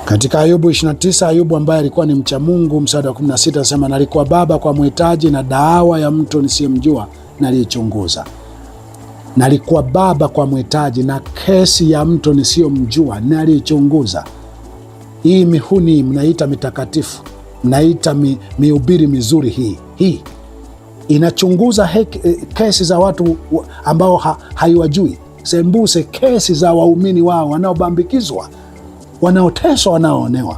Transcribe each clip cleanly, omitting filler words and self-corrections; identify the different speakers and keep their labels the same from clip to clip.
Speaker 1: Katika Ayubu 29, Ayubu ambaye alikuwa ni mcha Mungu, mstari wa 16 anasema, nalikuwa baba kwa mhitaji na dawa ya mtu nisiyemjua naliichunguza. Nalikuwa baba kwa mhitaji na kesi ya mtu nisiyemjua naliichunguza. Hii mihuni mnaita mitakatifu, mnaita mihubiri mizuri, hii inachunguza kesi za watu ambao haiwajui, sembuse kesi za waumini wao wanaobambikizwa, wanaoteswa, wanaoonewa.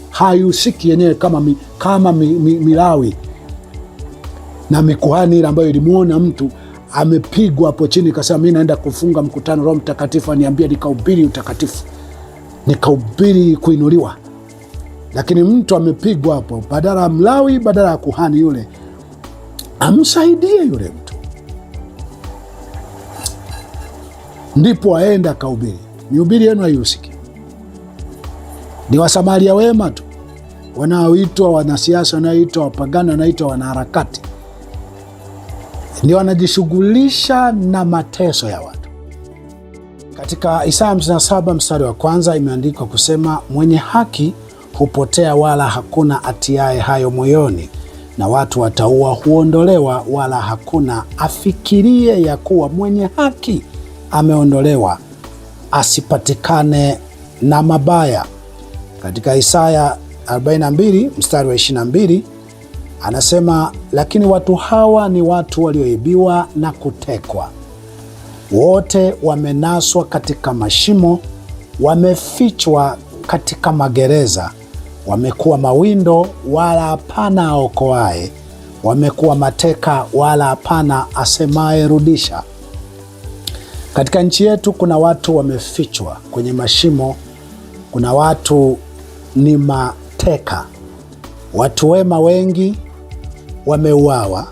Speaker 1: Haihusiki yenyewe kama Milawi na mikuhani ile ambayo ilimuona mtu amepigwa hapo chini, kasema mimi naenda kufunga mkutano, Roho Mtakatifu aniambia nikahubiri utakatifu, nikahubiri kuinuliwa. Lakini mtu amepigwa hapo, badala ya Mlawi, badala ya kuhani yule amsaidie yule mtu, ndipo aenda akahubiri. Mihubiri yenu haihusiki. Ni Wasamaria wema tu wanaoitwa wanasiasa, wanaoitwa wapagani, wanaoitwa wanaharakati, ndio wanajishughulisha na mateso ya watu. Katika Isaya 57 mstari wa 1 imeandikwa kusema, mwenye haki hupotea wala hakuna atiaye hayo moyoni, na watu wataua huondolewa wala hakuna afikirie ya kuwa mwenye haki ameondolewa asipatikane na mabaya. Katika Isaya 42 mstari wa 22 anasema, lakini watu hawa ni watu walioibiwa na kutekwa, wote wamenaswa katika mashimo, wamefichwa katika magereza, wamekuwa mawindo wala hapana aokoaye, wamekuwa mateka wala hapana asemaye rudisha. Katika nchi yetu kuna watu wamefichwa kwenye mashimo, kuna watu ni mateka. Watu wema wengi wameuawa,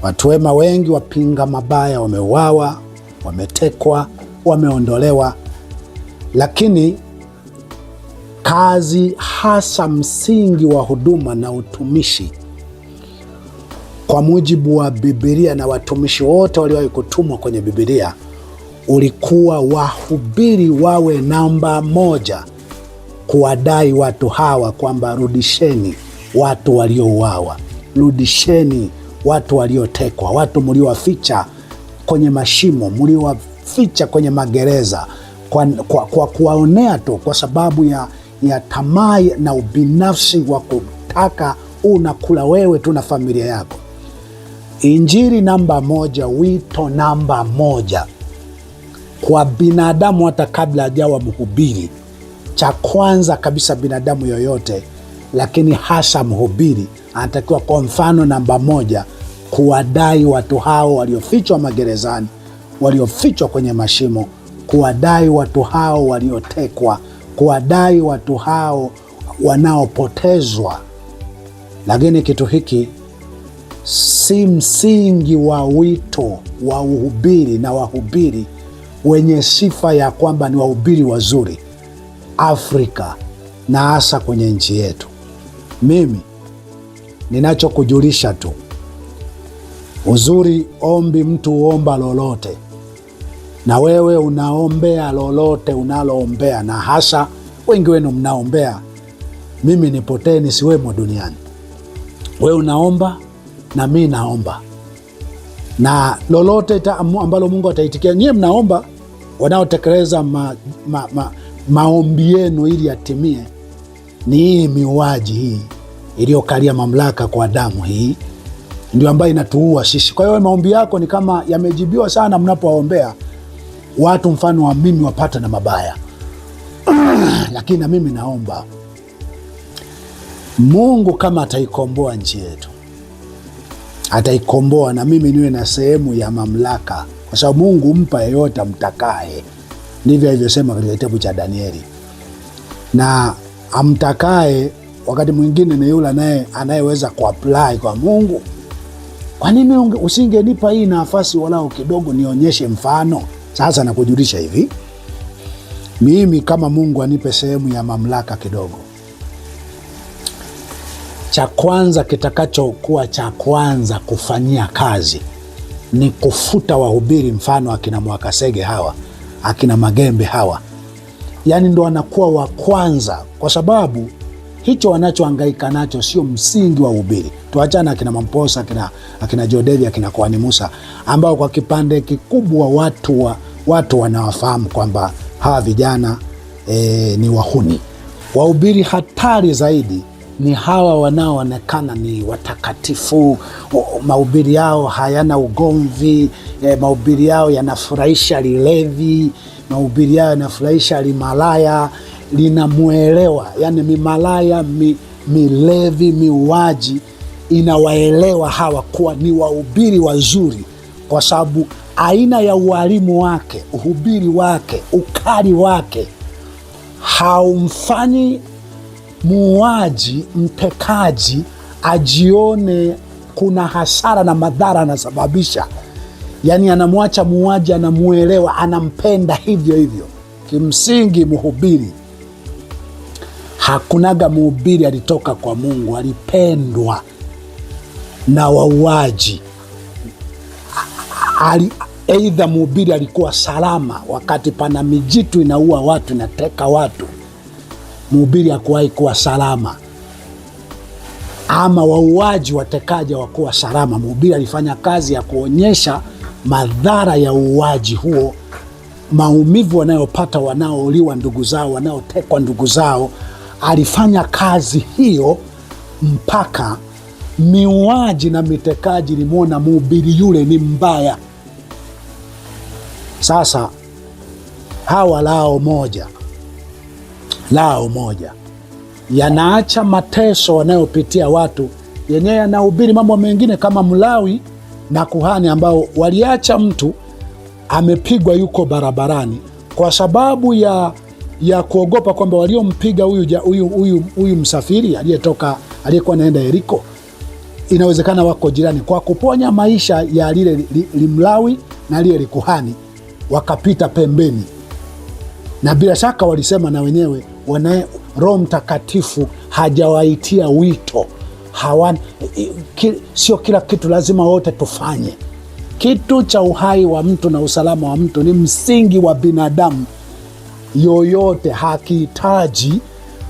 Speaker 1: watu wema wengi wapinga mabaya wameuawa, wametekwa, wameondolewa. Lakini kazi hasa msingi wa huduma na utumishi kwa mujibu wa Biblia na watumishi wote waliowahi kutumwa kwenye Biblia ulikuwa wahubiri wawe namba moja, kuwadai watu hawa kwamba rudisheni watu waliouawa, rudisheni watu waliotekwa, watu mliowaficha kwenye mashimo, mliowaficha kwenye magereza kwa kuwaonea tu kwa sababu ya tamaa na ubinafsi wa kutaka unakula wewe tu na familia yako. Injili namba moja, wito namba moja kwa binadamu, hata kabla hajawa mhubiri. Cha kwanza kabisa binadamu yoyote, lakini hasa mhubiri, anatakiwa kwa mfano namba moja kuwadai watu hao waliofichwa magerezani, waliofichwa kwenye mashimo, kuwadai watu hao waliotekwa, kuwadai watu hao wanaopotezwa. Lakini kitu hiki si msingi wa wito wa uhubiri na wahubiri wenye sifa ya kwamba ni wahubiri wazuri Afrika na hasa kwenye nchi yetu. Mimi ninachokujulisha tu, uzuri ombi mtu uomba lolote, na wewe unaombea lolote unaloombea, na hasa wengi wenu mnaombea mimi nipotee nisiwemo duniani. Wewe unaomba na mimi naomba, na lolote ambalo Mungu ataitikia. Nyie mnaomba, wanaotekeleza maombi yenu ili yatimie ni hii miuaji hii iliyokalia mamlaka kwa damu, hii ndio ambayo inatuua sisi. Kwa hiyo maombi yako ni kama yamejibiwa sana mnapoombea watu mfano wa mimi wapata na mabaya. Lakini na mimi naomba Mungu kama ataikomboa nchi yetu, ataikomboa na mimi niwe na sehemu ya mamlaka, kwa sababu Mungu mpa yeyote amtakaye. Ndivyo alivyosema katika kitabu cha Danieli. Na amtakaye wakati mwingine ni yule naye anayeweza kuapply kwa Mungu. Kwa nini usingenipa hii nafasi walau kidogo nionyeshe mfano? Sasa nakujulisha hivi, mimi kama Mungu anipe sehemu ya mamlaka kidogo, cha kwanza kitakachokuwa cha kwanza kufanyia kazi ni kufuta wahubiri mfano akina Mwakasege hawa, akina Magembe hawa, yaani ndo anakuwa wa kwanza, kwa sababu hicho wanachohangaika nacho sio msingi wa uhubiri. Tuachana akina Mamposa, akina Jodevi, akina Kwani Musa, ambao kwa kipande kikubwa watu wanawafahamu kwamba hawa vijana ni wahuni. Wahubiri hatari zaidi ni hawa wanaoonekana ni watakatifu, mahubiri yao hayana ugomvi, mahubiri yao yanafurahisha lilevi, mahubiri yao yanafurahisha limalaya, linamwelewa. Yani mimalaya, milevi, miuaji inawaelewa hawa kuwa ni wahubiri wazuri, kwa sababu aina ya ualimu wake, uhubiri wake, ukali wake haumfanyi muuaji, mtekaji ajione kuna hasara na madhara anasababisha. Yani anamwacha muuaji, anamuelewa, anampenda hivyo hivyo. Kimsingi mhubiri, hakunaga mhubiri alitoka kwa Mungu alipendwa na wauaji. Aidha mhubiri alikuwa salama wakati pana mijitu inaua watu, inateka watu, mhubiri hakuwahi kuwa salama. Ama wauaji, watekaji hawakuwa salama. Mhubiri alifanya kazi ya kuonyesha madhara ya uuaji huo, maumivu wanayopata wanaouliwa ndugu zao, wanaotekwa ndugu zao. Alifanya kazi hiyo mpaka miuaji na mitekaji limwona mhubiri yule ni mbaya. Sasa hawa lao moja yanaacha mateso wanayopitia watu, yenyewe yanahubiri mambo mengine kama Mlawi na kuhani, ambao waliacha mtu amepigwa yuko kwa sababu ya kuogopa kwamba waliompiga huyu msafiri aliyekuwa naenda Yeriko inawezekana wako jirani, kwa kuponya maisha ya lile Mlawi na lile kuhani wakapita pembeni. Na bila shaka walisema na wenyewe Roho Mtakatifu hajawaitia wito. Sio kila kitu lazima wote tufanye. Kitu cha uhai wa mtu na usalama wa mtu ni msingi wa binadamu yoyote,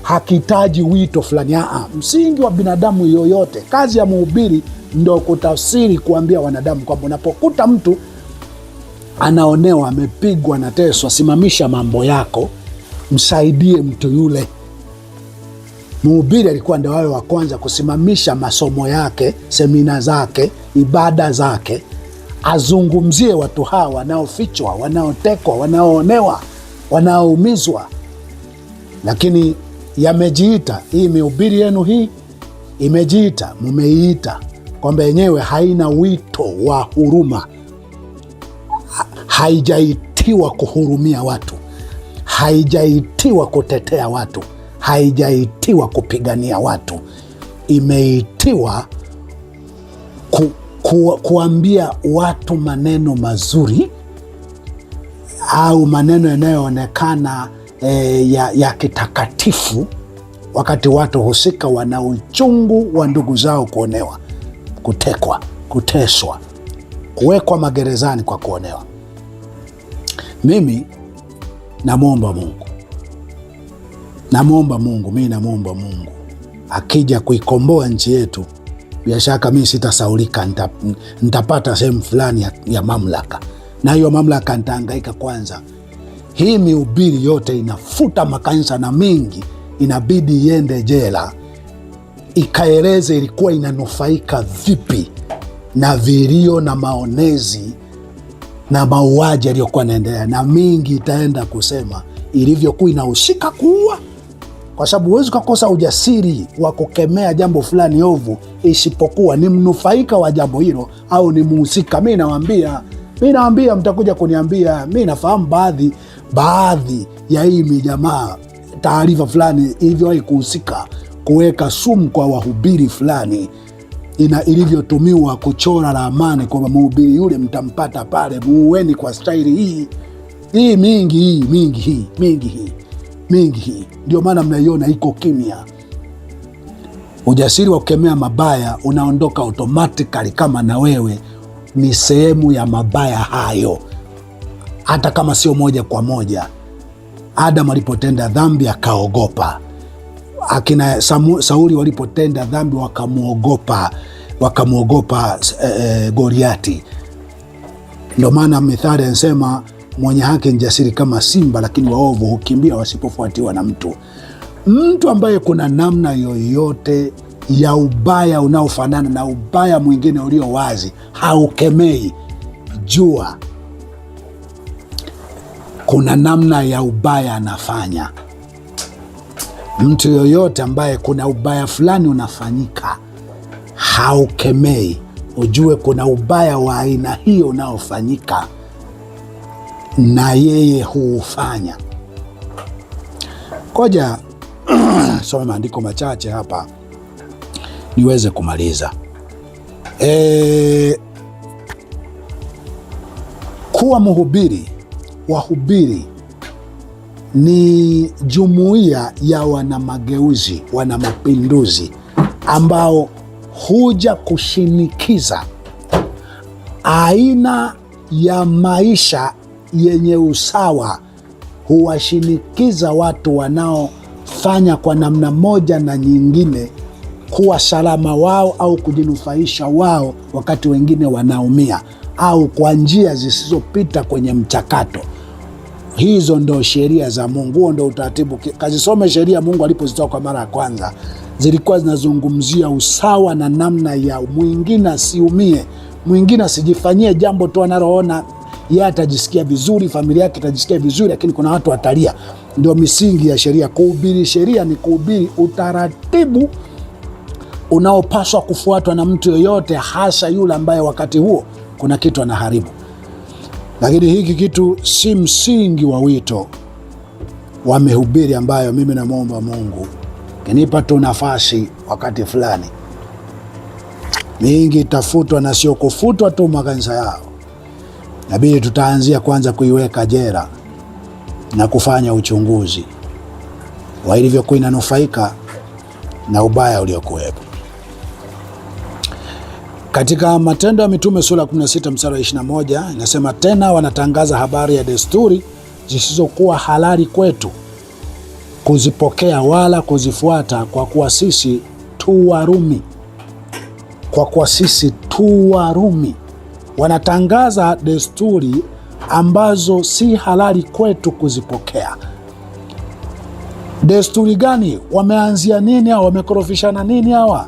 Speaker 1: hakihitaji wito fulani. Msingi wa binadamu yoyote. Kazi ya mhubiri ndo kutafsiri, kuambia wanadamu kwamba unapokuta mtu anaonewa, amepigwa, anateswa, simamisha mambo yako, msaidie mtu yule. Mhubiri alikuwa ndio wawe wa kwanza kusimamisha masomo yake, semina zake, ibada zake, azungumzie watu hawa wanaofichwa, wanaotekwa, wanaoonewa, wanaoumizwa. Lakini yamejiita, hii mihubiri yenu hii imejiita, mumeiita kwamba yenyewe haina wito wa huruma. Haijaitiwa kuhurumia watu, haijaitiwa kutetea watu, haijaitiwa kupigania watu. Imeitiwa kuambia watu maneno mazuri au maneno yanayoonekana ya kitakatifu, wakati watu husika wana uchungu wa ndugu zao kuonewa, kutekwa, kuteswa, kuwekwa magerezani kwa kuonewa. Mimi namwomba Mungu akija kuikomboa nchi yetu, bila shaka mimi sitasaulika, nitapata sehemu fulani ya mamlaka, na hiyo mamlaka nitahangaika kwanza. Hii mihubiri yote inafuta makanisa, na mingi inabidi iende jela, ikaeleze ilikuwa inanufaika vipi na vilio na maonezi na mauaji yaliyokuwa yanaendelea, na mingi itaenda kusema ilivyokuwa inahusika kuua, kwa sababu huwezi kukosa ujasiri wa kukemea jambo fulani ovu isipokuwa ni mnufaika wa jambo hilo au ni muhusika. Mimi nawaambia, mtakuja kuniambia, mimi nafahamu baadhi ya hii mijamaa taarifa fulani ilivyowahi kuhusika kuweka sumu kwa wahubiri fulani, ilivyotumiwa kuchora ramani kwamba mhubiri yule mtampata pale, muueni kwa staili hii mingi hii. Ndio maana mnaiona iko kimya. Ujasiri wa kukemea mabaya unaondoka automatically kama na wewe ni sehemu ya mabaya hayo, hata kama sio moja kwa moja. Adamu alipotenda dhambi akaogopa. Akina Sauli walipotenda dhambi wakamwogopa Goliati. Ndio maana Mithali anasema mwenye haki ni jasiri kama simba, lakini waovu hukimbia wasipofuatiwa na mtu. Mtu ambaye kuna namna yoyote ya ubaya unaofanana na ubaya mwingine ulio wazi haukemei, jua kuna namna ya ubaya anafanya. Mtu yoyote ambaye kuna ubaya fulani unafanyika haukemei, ujue kuna ubaya wa aina hiyo unaofanyika na yeye huufanya. Koja soma maandiko machache hapa niweze kumaliza. Kuwa mhubiri, wahubiri ni jumuiya ya wanamageuzi, wanamapinduzi ambao huja kushinikiza aina ya maisha yenye usawa. Huwashinikiza watu wanaofanya kwa namna moja na nyingine kuwa salama wao au kujinufaisha wao wakati wengine wanaumia, au kwa njia zisizopita kwenye mchakato. Hizo ndo sheria za Mungu, huo ndo utaratibu. Kazisome sheria Mungu alipozitoa kwa mara ya kwanza, zilikuwa zinazungumzia usawa na namna ya mwingine asiumie, mwingine asijifanyie jambo tu analoona yeye atajisikia vizuri, familia yake itajisikia vizuri, lakini kuna watu watalia. Ndio misingi ya sheria. Kuhubiri sheria ni kuhubiri utaratibu unaopaswa kufuatwa na mtu yoyote, hasa yule ambaye wakati huo kuna kitu anaharibu. Lakini hiki kitu si msingi wa wito wa mihubiri, ambayo mimi namwomba Mungu kinipa tu nafasi wakati fulani, mingi itafutwa na sio kufutwa tu makanisa yao. Nabidi tutaanzia kwanza kuiweka jera na kufanya uchunguzi wa ilivyokuwa inanufaika na ubaya uliokuwepo. Katika Matendo ya Mitume sura 16 mstari wa 21 inasema, tena wanatangaza habari ya desturi zisizokuwa halali kwetu kuzipokea wala kuzifuata, kwa kuwa sisi tu Warumi. Kwa kuwa sisi tu Warumi. Wanatangaza desturi ambazo si halali kwetu kuzipokea. Desturi gani? Wameanzia nini hawa? Wamekorofishana nini hawa?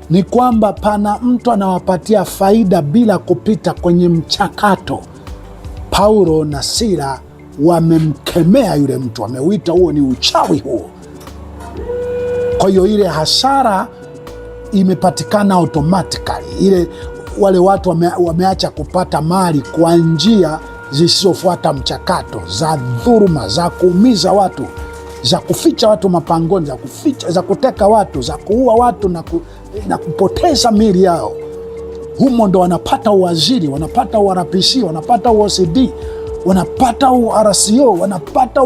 Speaker 1: Ni kwamba pana mtu anawapatia faida bila kupita kwenye mchakato. Paulo na Sila wamemkemea yule mtu, wameuita huo ni uchawi huo. Kwa hiyo ile hasara imepatikana automatically. Ile wale watu wameacha kupata mali kwa njia zisizofuata mchakato, za dhuluma, za kuumiza watu, za kuficha watu mapangoni, za kuteka watu, za kuua watu na kupoteza mili yao. Humo ndo wanapata uwaziri, wanapata uRPC, wanapata uOCD, wanapata uRCO, wanapata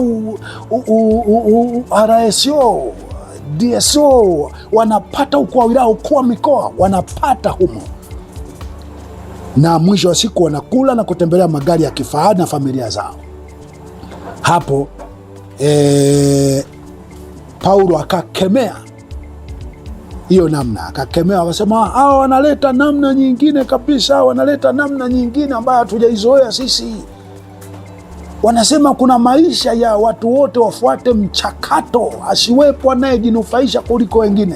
Speaker 1: RSO, DSO, wanapata ukuu wa wilaya, ukuu wa mikoa, wanapata humo. Na mwisho wa siku wanakula na kutembelea magari ya kifahari na familia zao. Hapo Paulo akakemea hiyo namna, akakemea, akasema hao wanaleta namna nyingine kabisa, wanaleta namna nyingine ambayo hatujaizoea sisi. Wanasema kuna maisha ya watu wote wafuate mchakato, asiwepo anayejinufaisha kuliko wengine.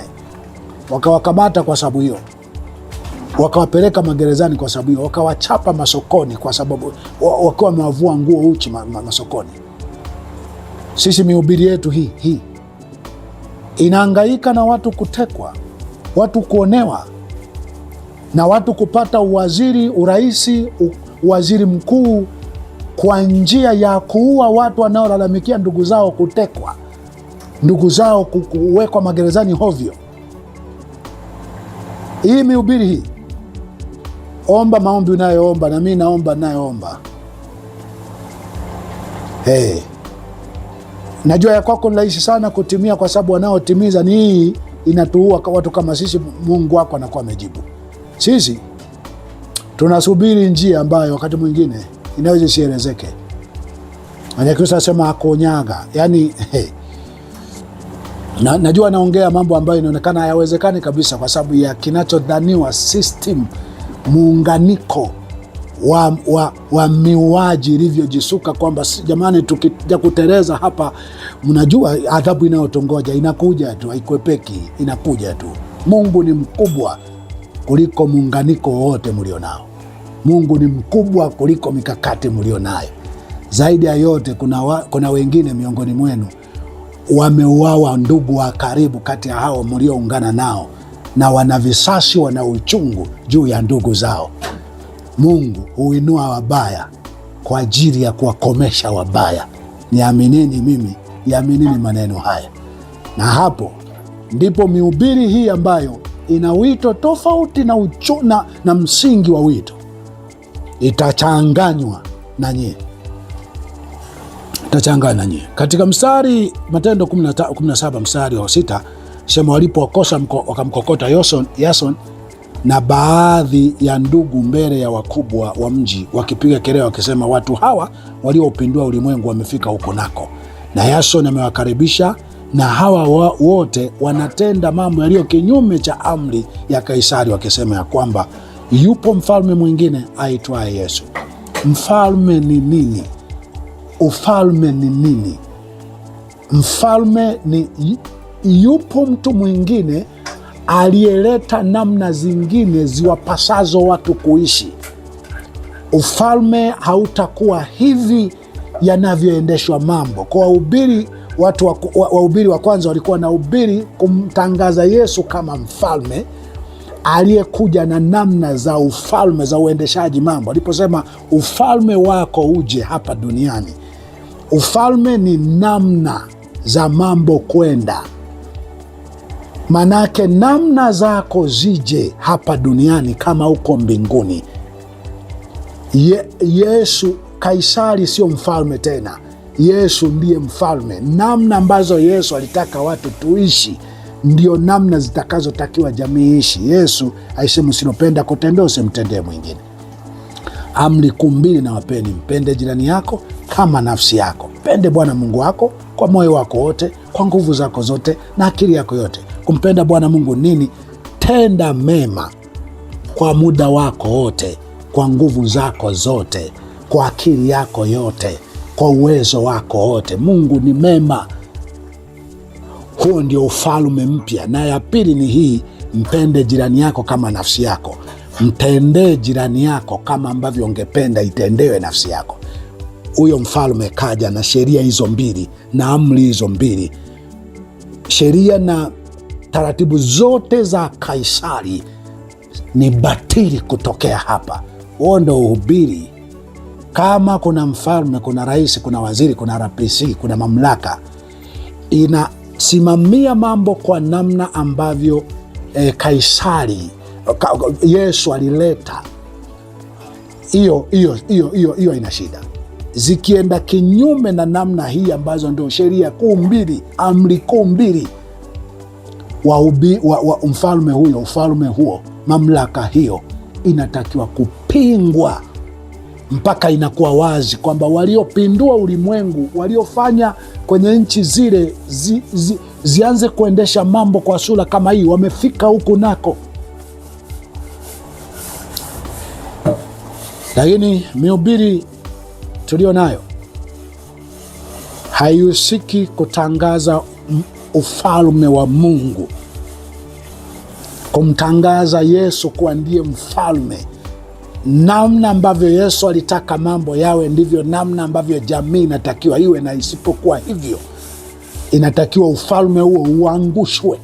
Speaker 1: Wakawakamata kwa sababu hiyo, wakawapeleka magerezani kwa sababu hiyo, wakawachapa masokoni kwa sababu wakiwa wamewavua nguo uchi masokoni. Sisi mihubiri yetu hii inahangaika na watu kutekwa, watu kuonewa, na watu kupata uwaziri, uraisi, waziri mkuu kwa njia ya kuua watu wanaolalamikia ndugu zao kutekwa, ndugu zao kuwekwa magerezani hovyo. Hii mihubiri hii, omba maombi unayoomba na mimi naomba nayoomba. Najua ya kwako ni rahisi sana kutimia, kwa sababu wanaotimiza ni hii inatuua watu kama sisi. Mungu wako anakuwa amejibu. Sisi tunasubiri njia ambayo wakati mwingine inaweza isielezeke. Anyakyusa asema akonyaga. Yani najua naongea mambo ambayo inaonekana hayawezekani kabisa kwa sababu ya kinachodhaniwa system, muunganiko wa miuaji ilivyojisuka, kwamba jamani, tukija kuteleza hapa, mnajua adhabu inayotongoja inakuja tu, haikwepeki, inakuja tu. Mungu ni mkubwa kuliko muunganiko wote mlionao. Mungu ni mkubwa kuliko mikakati mlionayo. Zaidi ya yote, kuna wengine miongoni mwenu wameuawa, ndugu wa karibu kati ya hao mlioungana nao, na wana visasi, wana uchungu juu ya ndugu zao. Mungu huinua wabaya kwa ajili ya kuwakomesha wabaya. Niaminini mimi, yaminini maneno haya. Na hapo ndipo mihubiri hii ambayo ina wito tofauti na msingi wa wito itachanganywa na nyie. Katika mstari Matendo 17 mstari wa 6, sema walipokosa wakamkokota Yason na baadhi ya ndugu mbele ya wakubwa wa mji, wakipiga kelele wakisema, watu hawa waliopindua ulimwengu wamefika huko nako, na Yason amewakaribisha, na hawa wote wanatenda mambo yaliyo kinyume cha amri ya Kaisari, wakisema ya kwamba yupo mfalme mwingine aitwaye Yesu. Mfalme ni nini? Ufalme ni nini? Mfalme ni yupo mtu mwingine aliyeleta namna zingine ziwapasazo watu kuishi. Ufalme hautakuwa hivi yanavyoendeshwa mambo. Kwa wahubiri, wahubiri wa kwanza walikuwa na hubiri kumtangaza Yesu kama mfalme aliyekuja na namna za ufalme za uendeshaji mambo. Aliposema ufalme wako uje hapa duniani, ufalme ni namna za mambo kwenda. Manake namna zako zije hapa duniani kama uko mbinguni. Yesu, Kaisari sio mfalme tena. Yesu ndiye mfalme. Namna ambazo Yesu alitaka watu tuishi ndio namna zitakazotakiwa jamii ishi. Yesu aisema usilopenda kutendea usimtendee mwingine. Amri kuu mbili na wapeni, mpende jirani yako kama nafsi yako. Mpende Bwana Mungu wako kwa moyo wako wote, kwa nguvu zako zote na akili yako yote. Kumpenda Bwana Mungu nini? Tenda mema kwa muda wako wote, kwa nguvu zako zote, kwa akili yako yote, kwa uwezo wako wote. Mungu ni mema. Huo ndio ufalme mpya. Na ya pili ni hii, mpende jirani yako kama nafsi yako. Mtendee jirani yako kama ambavyo ungependa itendewe nafsi yako. Huyo mfalme kaja na sheria hizo mbili na amri hizo mbili. Sheria na taratibu zote za Kaisari ni batili kutokea hapa. Huo ndio uhubiri. Kama kuna mfalme, kuna rais, kuna waziri, kuna RPC, kuna mamlaka, inasimamia mambo kwa namna ambavyo Kaisari Yesu alileta. Hiyo ina shida. Zikienda kinyume na namna hii ambazo ndio sheria kuu mbili, amri kuu mbili, mfalme huyo, ufalme huo, mamlaka hiyo inatakiwa kupingwa, mpaka inakuwa wazi kwamba waliopindua ulimwengu, waliofanya kwenye nchi zile zianze kuendesha mambo kwa sura kama hii, wamefika huku nako. Lakini mihubiri tulio nayo haihusiki kutangaza ufalme wa Mungu, kumtangaza Yesu kuwa ndiye mfalme. Namna ambavyo Yesu alitaka mambo yawe, ndivyo namna ambavyo jamii inatakiwa iwe, na isipokuwa hivyo inatakiwa ufalme huo uangushwe.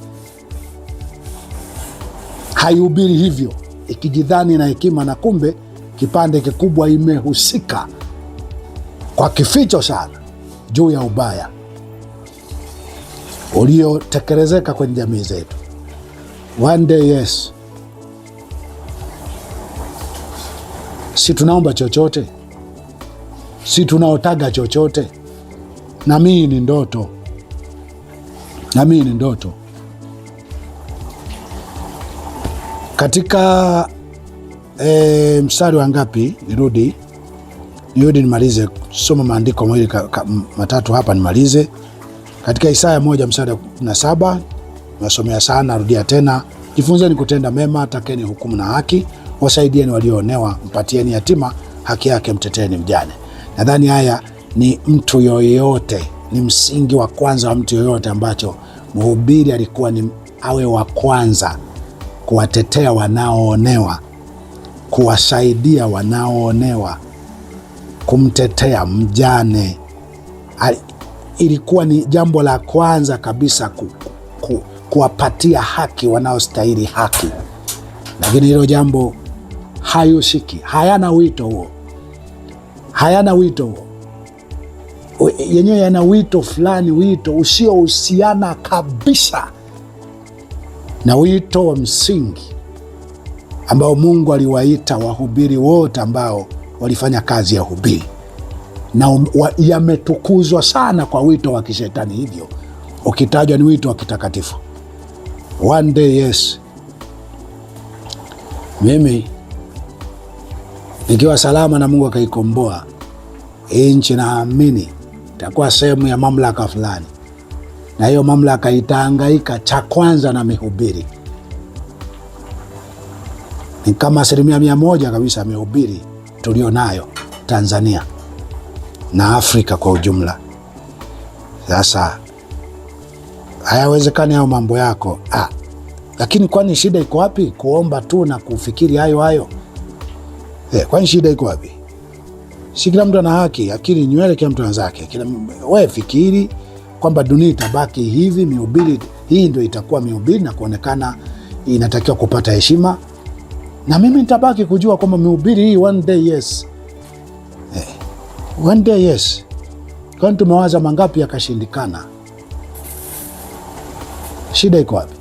Speaker 1: Haihubiri hivyo ikijidhani na hekima, na kumbe kipande kikubwa imehusika kwa kificho sana juu ya ubaya uliotekelezeka kwenye jamii zetu. One day, yes, si tunaomba chochote, si tunaotaga chochote. Na mimi ni ndoto, katika mstari wa ngapi? Nirudi Nirudi nimalize soma maandiko mawili matatu hapa nimalize. Katika Isaya 1 mstari wa 17, nasomea sana, narudia tena. Jifunzeni kutenda mema, takeni hukumu na haki, wasaidieni walioonewa, mpatieni yatima haki yake, mteteni mjane. Nadhani haya ni mtu yoyote, ni msingi wa kwanza wa mtu yoyote ambacho mhubiri alikuwa ni awe wa kwanza kuwatetea wanaoonewa, kuwasaidia wanaoonewa, kumtetea mjane. Ilikuwa ni jambo la kwanza kabisa kuwapatia haki wanaostahili haki. Lakini hilo jambo hayushiki, hayana wito huo, hayana wito huo. Yenyewe yana wito fulani, wito usiohusiana kabisa na wito wa msingi ambao Mungu aliwaita wahubiri wote ambao walifanya kazi ya hubiri, na yametukuzwa sana kwa wito wa kishetani. Hivyo ukitajwa ni wito wa kitakatifu. One day yes, mimi nikiwa salama na Mungu akaikomboa hii nchi, naamini itakuwa sehemu ya mamlaka fulani, na hiyo mamlaka itahangaika cha kwanza na mihubiri. Ni kama 100% kabisa mihubiri tulio nayo Tanzania na Afrika kwa ujumla. Sasa hayawezekani hao mambo yako. Lakini kwani shida iko wapi? Kuomba tu na kufikiri hayo. Kwani shida iko wapi? Si kila mtu ana haki, akili nywele kila mtu anazake. Wewe fikiri kwamba dunia itabaki hivi, mihubiri hii ndio itakuwa mihubiri na kuonekana inatakiwa kupata heshima, na mimi nitabaki kujua kwamba mihubiri hii one day yes. One day yes. Kwani tumewaza mangapi yakashindikana? Shida iko wapi?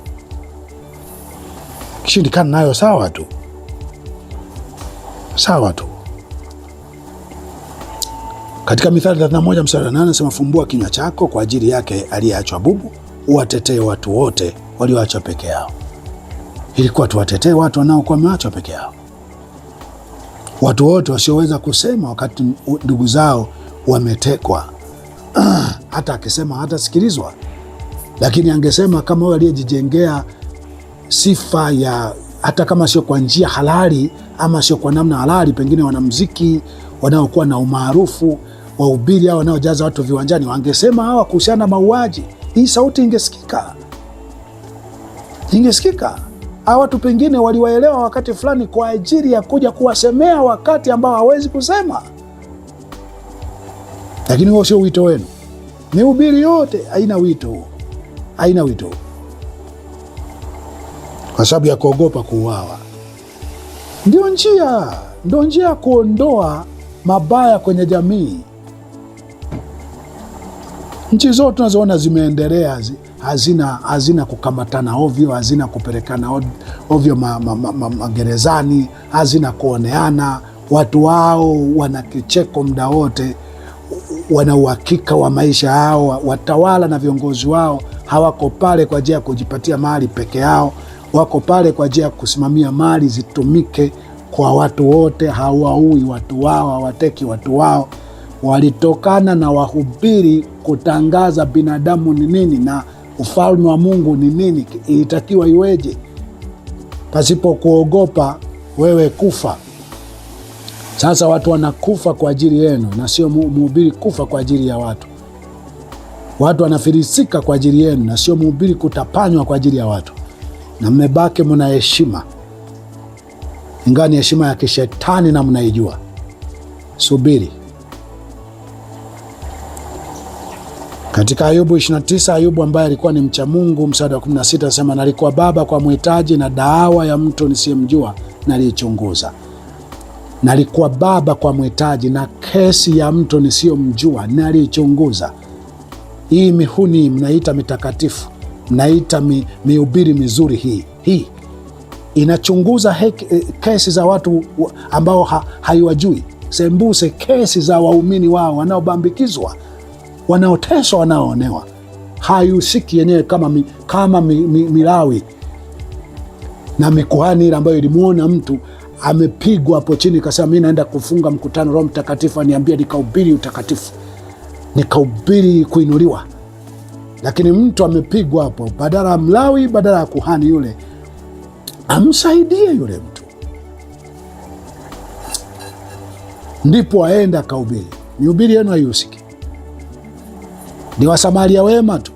Speaker 1: Kishindikana nayo sawa tu, sawa tu. Katika Mithali 31 mstari wa 8 nasema, fumbua kinywa chako kwa ajili yake aliyeachwa bubu, uwatetee watu wote walioachwa peke yao. Ilikuwa tuwatetee watu wanaokuwa wameachwa peke yao, watu wote wasioweza kusema wakati ndugu zao wametekwa. Hata akisema hatasikilizwa, lakini angesema kama wale aliyejijengea sifa ya, hata kama sio kwa njia halali ama sio kwa namna halali, pengine wanamuziki wanaokuwa na umaarufu, wahubiri hao wanaojaza watu viwanjani, wangesema hawa kuhusiana na mauaji, hii sauti ingesikika. Hawa watu pengine waliwaelewa wakati fulani kwa ajili ya kuja kuwasemea wakati ambao hawezi kusema. Lakini huo sio wito wenu. Mihubiri yote haina wito huo, haina wito huo, kwa sababu ya kuogopa kuuawa. Ndio njia ya kuondoa mabaya kwenye jamii. Nchi zote tunazoona zimeendelea hazina kukamatana ovyo, hazina kupelekana ovyo magerezani, hazina kuoneana. Watu wao wana kicheko muda wote, wana uhakika wa maisha yao. Watawala na viongozi wao hawako pale kwa ajili ya kujipatia mali peke yao, wako pale kwa ajili ya kusimamia mali zitumike kwa watu wote. Hawaui watu wao, hawateki watu wao. Walitokana na wahubiri kutangaza binadamu ni nini na ufalme wa Mungu ni nini, ilitakiwa iweje, pasipo kuogopa wewe kufa. Sasa watu wanakufa kwa ajili yenu, na sio mhubiri kufa kwa ajili ya watu. Watu wanafilisika kwa ajili yenu, na sio mhubiri kutapanywa kwa ajili ya watu. Na mmebaki mna heshima, ingawa ni heshima ya kishetani na mnaijua. Subiri. Katika Ayubu 29, Ayubu ambaye alikuwa ni mcha Mungu, mstari wa 16 anasema, nalikuwa baba kwa mhitaji na daawa ya mtu nisiyemjua naliichunguza. Nalikuwa baba kwa mhitaji na kesi ya mtu nisiyemjua naliichunguza. Hii mihuni mnaita mitakatifu, mnaita mihubiri mizuri, hii inachunguza kesi za watu ambao haiwajui. Sembuse kesi za waumini wao wanaobambikizwa, wanaoteswa, wanaoonewa. Hayusiki yenyewe kama Milawi na mikuhani ile ambayo ilimuona mtu amepigwa hapo chini, kasema mimi naenda kufunga mkutano, Roho Mtakatifu aniambia nikahubiri utakatifu, nikahubiri kuinuliwa. Lakini mtu amepigwa hapo, badala ya Mlawi, badala ya kuhani yule amsaidie yule mtu, ndipo aenda akahubiri. Mihubiri yenu haihusiki. Ni Wasamaria wema tu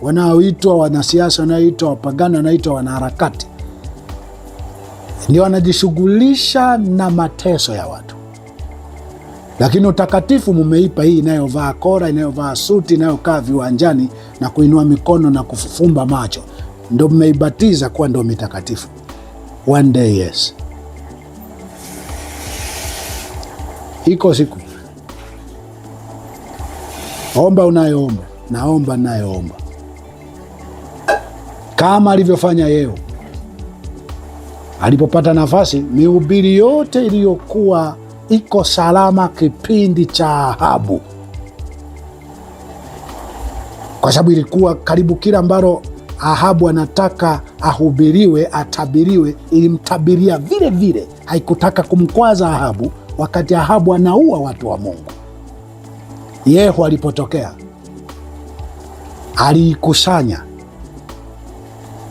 Speaker 1: wanaoitwa wanasiasa, wanaoitwa wapagani, wanaoitwa wanaharakati, ndio wanajishughulisha na mateso ya watu. Lakini utakatifu mumeipa hii inayovaa kora, inayovaa suti, inayokaa viwanjani na kuinua mikono na kufumba macho, ndio mmeibatiza kuwa ndio mitakatifu. One day, yes, iko siku. Omba unayoomba, naomba nayoomba, kama alivyofanya Yehu alipopata nafasi. Mihubiri yote iliyokuwa iko salama kipindi cha Ahabu, kwa sababu ilikuwa karibu kila ambalo Ahabu anataka ahubiriwe, atabiriwe, ilimtabiria vile vile. Haikutaka kumkwaza Ahabu wakati Ahabu anaua watu wa Mungu. Yehu alipotokea, aliikusanya,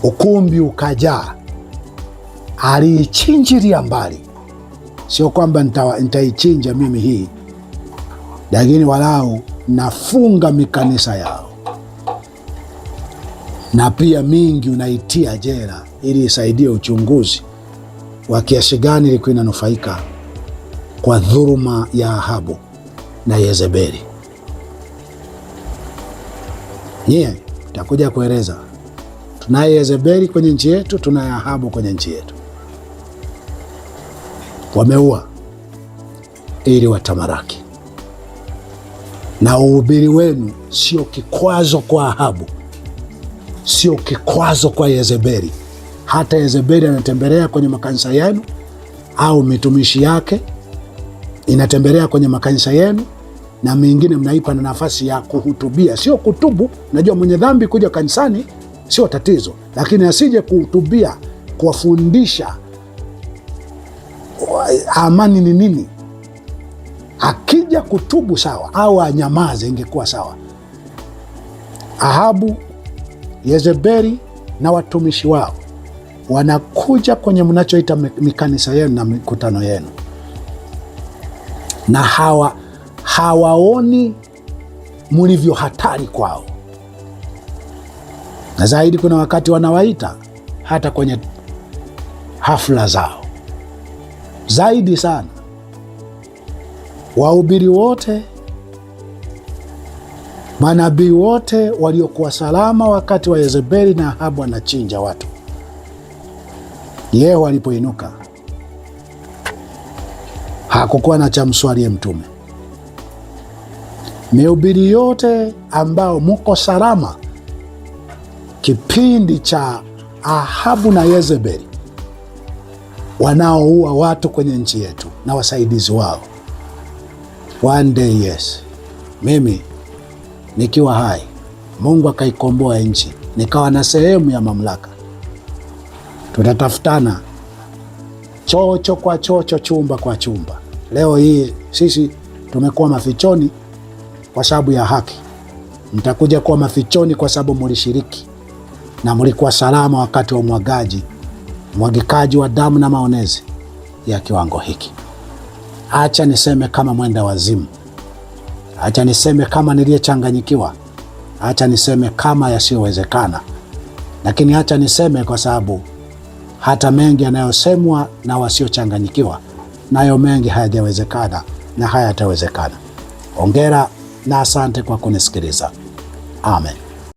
Speaker 1: ukumbi ukajaa, aliichinjilia mbali. Sio kwamba nitaichinja mimi hii, lakini walau nafunga mikanisa yao, na pia mingi unaitia jela ili isaidie uchunguzi wa kiasi gani ilikuwa inanufaika kwa dhuluma ya Ahabu na Yezebeli. Nyie takuja kueleza, tunaye Yezebeli kwenye nchi yetu, tunaye Ahabu kwenye nchi yetu. Wameua ili watamaraki, na uhubiri wenu sio kikwazo kwa Ahabu, sio kikwazo kwa Yezebeli. Hata Yezebeli anatembelea kwenye makanisa yenu, au mitumishi yake inatembelea kwenye makanisa yenu, na mingine mnaipa na nafasi ya kuhutubia, sio kutubu. Najua mwenye dhambi kuja kanisani sio tatizo, lakini asije kuhutubia, kuwafundisha amani ni nini. Akija kutubu sawa, au anyamaze, ingekuwa sawa. Ahabu, Yezebeli na watumishi wao wanakuja kwenye mnachoita mikanisa yenu na mikutano yenu, na hawaoni mulivyo hatari kwao, na zaidi kuna wakati wanawaita hata kwenye hafla zao. Zaidi sana, wahubiri wote, manabii wote waliokuwa salama wakati wa Yezebeli na Ahabu anachinja watu, Yehu alipoinuka hakukuwa na cha mswalie mtume. Mihubiri yote ambao muko salama kipindi cha Ahabu na Yezebeli, wanaoua watu kwenye nchi yetu na wasaidizi wao, one day, yes, mimi nikiwa hai, Mungu akaikomboa nchi, nikawa na sehemu ya mamlaka, tutatafutana chocho kwa chocho, chumba kwa chumba. Leo hii sisi tumekuwa mafichoni kwa sababu ya haki, mtakuja kuwa mafichoni kwa sababu mulishiriki na mulikuwa salama wakati wa mwagikaji wa damu na maonezi ya kiwango hiki. Acha niseme kama mwenda wazimu, acha niseme kama niliyechanganyikiwa, acha niseme kama yasiyowezekana, lakini acha niseme kwa sababu hata mengi yanayosemwa na wasiochanganyikiwa, nayo mengi hayajawezekana na hayatawezekana. Hongera na asante kwa kunisikiliza. Amen.